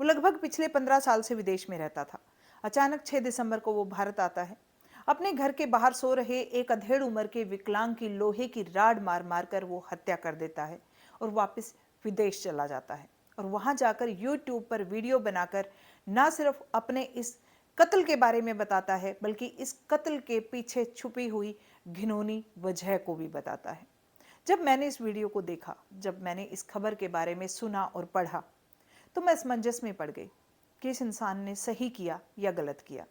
वो लगभग पिछले 15 साल से विदेश में रहता था। अचानक 6 दिसंबर को वो भारत आता है। अपने घर के बाहर सो रहे एक अधेड़ उम्र के विकलांग की लोहे की राड मार मार कर वो हत्या कर देता है और वापस विदेश चला जाता है। और वहां जाकर यूट्यूब पर वीडियो बनाकर ना सिर्फ अपने इस कत्ल के बारे में बताता है, बल्कि इस कत्ल के पीछे छुपी हुई घिनौनी वजह को भी बताता है। जब मैंने इस वीडियो को देखा, जब मैंने इस खबर के बारे में सुना और पढ़ा, तो मैं असमंजस में पड़ गई कि इस इंसान ने सही किया या गलत किया।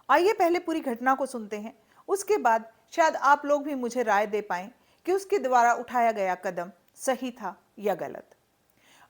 आइए पहले पूरी घटना को सुनते हैं, उसके बाद शायद आप लोग भी मुझे राय दे पाएं कि उसके द्वारा उठाया गया कदम सही था या गलत।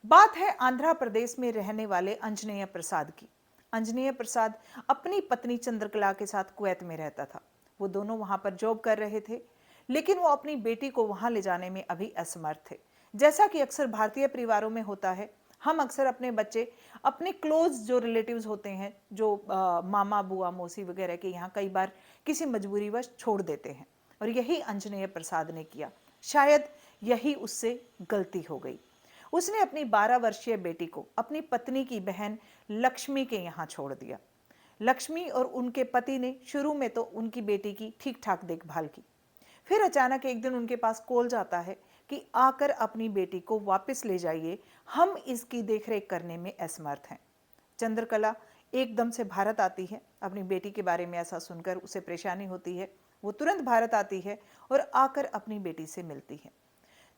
बात है आंध्र प्रदेश में रहने वाले अंजनेय प्रसाद की। अंजनेय प्रसाद अपनी पत्नी चंद्रकला के साथ कुवैत में रहता था। वो दोनों वहां पर जॉब कर रहे थे, लेकिन वो अपनी बेटी को वहां ले जाने में अभी असमर्थ थे। जैसा कि अक्सर भारतीय परिवारों में होता है, हम अक्सर अपने बच्चे अपने क्लोज जो रिलेटिव्स होते हैं, जो मामा बुआ मौसी वगैरह के यहाँ कई बार किसी मजबूरीवश छोड़ देते हैं, और यही अंजनेय प्रसाद ने किया। शायद यही उससे गलती हो गई। उसने अपनी 12 वर्षीय बेटी को अपनी पत्नी की बहन लक्ष्मी के यहाँ छोड़ दिया। लक्ष्मी और उनके पति ने शुरू में तो उनकी बेटी की ठीक ठाक देखभाल की। फिर अचानक एक दिन उनके पास कॉल जाता है कि आकर अपनी बेटी को वापस ले जाइए, हम इसकी देखरेख करने में असमर्थ हैं। चंद्रकला एकदम से भारत आती है। अपनी बेटी के बारे में ऐसा सुनकर उसे परेशानी होती है। वो तुरंत भारत आती है और आकर अपनी बेटी से मिलती है।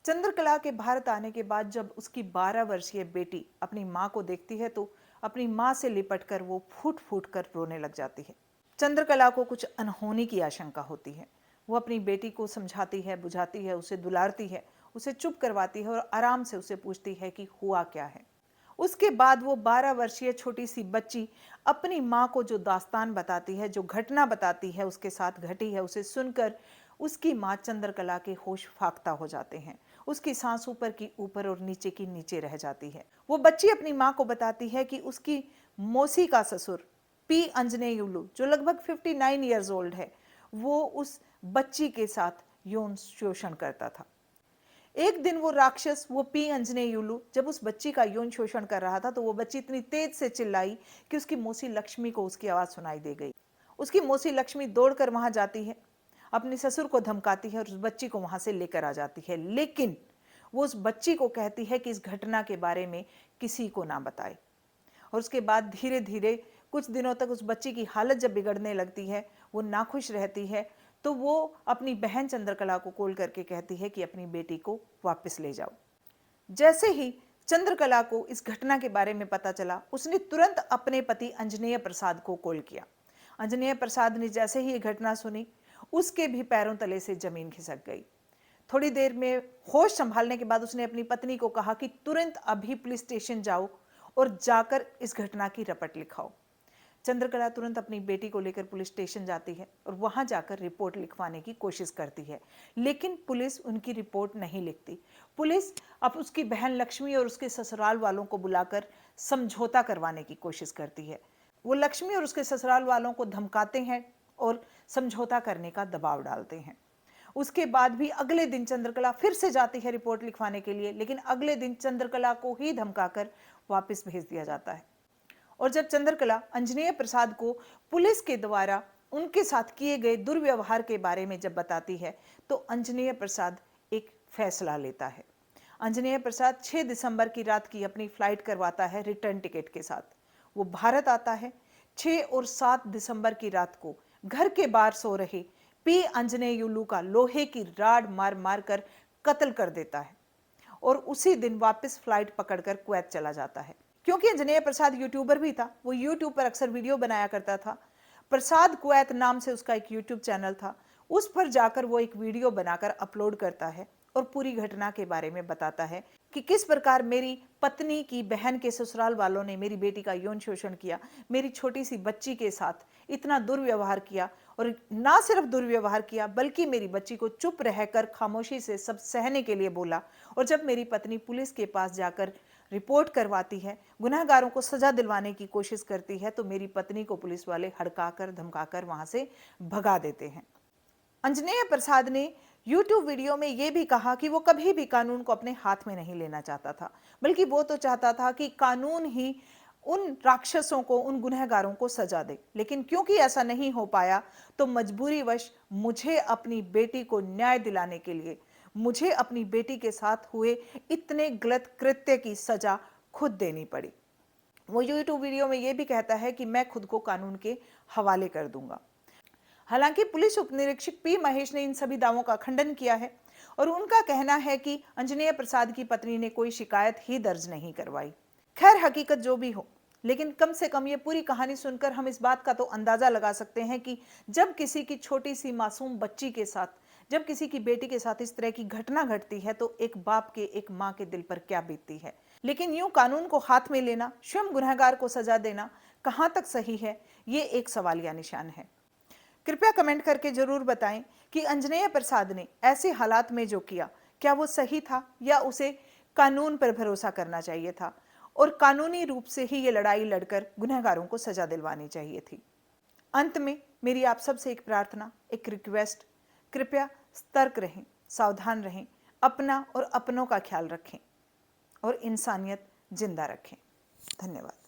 चंद्रकला के भारत आने के बाद जब उसकी 12 वर्षीय बेटी अपनी माँ को देखती है, तो अपनी माँ से लिपटकर वो फूट फूट कर रोने लग जाती है। चंद्रकला को कुछ अनहोनी की आशंका होती है। वो अपनी बेटी को समझाती है, बुझाती है, उसे दुलारती है, उसे चुप करवाती है और आराम से उसे पूछती है कि हुआ क्या है। उसके बाद वो 12 वर्षीय छोटी सी बच्ची अपनी माँ को जो दास्तान बताती है, जो घटना बताती है उसके साथ घटी है, उसे सुनकर उसकी माँ चंद्रकला के होश फाख्ता हो जाते हैं। उसकी सांस ऊपर की ऊपर और नीचे की नीचे रह जाती है। वो बच्ची अपनी माँ को बताती है कि उसकी मौसी का ससुर पी अंजनेयुलु, जो लगभग 59 ईयर्स ओल्ड है, वो उस बच्ची के साथ यौन शोषण करता था। एक दिन वो राक्षस, वो पी अंजनेयुलु, जब उस बच्ची का यौन शोषण कर रहा था, तो वो बच्ची इतनी तेज से चिल्लाई कि उसकी मौसी लक्ष्मी को उसकी आवाज सुनाई दे गई। उसकी मौसी लक्ष्मी दौड़कर वहां जाती है, अपने ससुर को धमकाती है और उस बच्ची को वहां से लेकर आ जाती है। लेकिन वो उस बच्ची को कहती है कि इस घटना के बारे में किसी को ना बताए। और उसके बाद धीरे धीरे कुछ दिनों तक उस बच्ची की हालत जब बिगड़ने लगती है, वो नाखुश रहती है, तो वो अपनी बहन चंद्रकला को कॉल करके कहती है कि अपनी बेटी को वापस ले जाओ। जैसे ही चंद्रकला को इस घटना के बारे में पता चला, उसने तुरंत अपने पति अंजनेय प्रसाद को कॉल किया। अंजनेय प्रसाद ने जैसे ही ये घटना सुनी, उसके भी पैरों तले से जमीन खिसक गई। थोड़ी देर में होश संभालने के बाद उसने अपनी पत्नी को कहा कि तुरंत अभी पुलिस स्टेशन जाओ और जाकर इस घटना की रपट लिखाओ। चंद्रकला तुरंत अपनी बेटी को लेकर पुलिस स्टेशन जाती है और वहां जाकर रिपोर्ट लिखवाने की कोशिश करती है, लेकिन पुलिस उनकी रिपोर्ट नहीं लिखती। पुलिस अब उसकी बहन लक्ष्मी और उसके ससुराल वालों को बुलाकर समझौता करवाने की कोशिश करती है। वो लक्ष्मी और उसके ससुराल वालों को धमकाते हैं और समझौता करने का दबाव डालते हैं। उसके बाद भी अगले दिन चंद्रकला फिर से जाती है रिपोर्ट लिखवाने के लिए, लेकिन अगले दिन चंद्रकला को ही धमकाकर वापस भेज दिया जाता है। और जब चंद्रकला अंजनेय प्रसाद को पुलिस के द्वारा उनके साथ किए गए दुर्व्यवहार के बारे में जब बताती है, तो अंजनेय प्रसाद एक फैसला लेता है। अंजनेय प्रसाद 6 दिसंबर की रात की अपनी फ्लाइट करवाता है रिटर्न टिकट के साथ। वो भारत आता है। 6 और 7 दिसंबर की रात को घर के बाहर सो रहे पी अंजनेयुलु का लोहे की राड मार मार कर कत्ल कर देता है और उसी दिन वापस फ्लाइट पकड़कर कुवैत चला जाता है। क्योंकि अंजनेय प्रसाद यूट्यूबर भी था, वो यूट्यूब पर अक्सर वीडियो बनाया करता था। प्रसाद कुवैत नाम से उसका एक यूट्यूब चैनल था। उस पर जाकर वो एक वीडियो बनाकर अपलोड करता है और पूरी घटना के बारे में बताता है कि किस प्रकार मेरी पत्नी की बहन के ससुराल वालों ने मेरी बेटी का यौन शोषण किया, मेरी छोटी सी बच्ची के साथ इतना दुर्व्यवहार किया, और ना सिर्फ दुर्व्यवहार किया बल्कि मेरी बच्ची को चुप रहकर खामोशी से सब सहने के लिए बोला। और जब मेरी पत्नी पुलिस के पास जाकर रिपोर्ट करवाती है, गुनहगारों को सजा दिलवाने की कोशिश करती है, तो मेरी पत्नी को पुलिस वाले हड़काकर धमकाकर वहां से भगा देते हैं। अंजनेय प्रसाद ने यूट्यूब वीडियो में यह भी कहा कि वो कभी भी कानून को अपने हाथ में नहीं लेना चाहता था, बल्कि वो तो चाहता था कि कानून ही उन राक्षसों को, उन गुनहगारों को सजा दे। लेकिन क्योंकि ऐसा नहीं हो पाया, तो मजबूरीवश मुझे अपनी बेटी को न्याय दिलाने के लिए मुझे अपनी बेटी के साथ हुए इतने गलत कृत्य की सजा खुद देनी पड़ी। वो यूट्यूब वीडियो में ये भी कहता है कि मैं खुद को कानून के हवाले कर दूंगा। हालांकि पुलिस उपनिरीक्षक पी महेश ने इन सभी दावों का खंडन किया है और उनका कहना है कि अंजनेय प्रसाद की पत्नी ने कोई शिकायत ही दर्ज नहीं करवाई। खैर, हकीकत जो भी हो, लेकिन कम से कम ये पूरी कहानी सुनकर हम इस बात का तो अंदाजा लगा सकते हैं कि जब किसी की छोटी सी मासूम बच्ची के साथ, जब किसी की बेटी के साथ इस तरह की घटना घटती है तो एक बाप के, एक माँ के दिल पर क्या बीतती है। लेकिन यूं कानून को हाथ में लेना, स्वयं गुनहगार को सजा देना कहां तक सही है, ये एक सवालिया निशान है। कृपया कमेंट करके जरूर बताएं कि अंजनेय प्रसाद ने ऐसे हालात में जो किया, क्या वो सही था या उसे कानून पर भरोसा करना चाहिए था और कानूनी रूप से ही ये लड़ाई लड़कर गुनहगारों को सजा दिलवानी चाहिए थी। अंत में मेरी आप सबसे एक प्रार्थना, एक रिक्वेस्ट, कृपया सतर्क रहें, सावधान रहें, अपना और अपनों का ख्याल रखें और इंसानियत जिंदा रखें। धन्यवाद।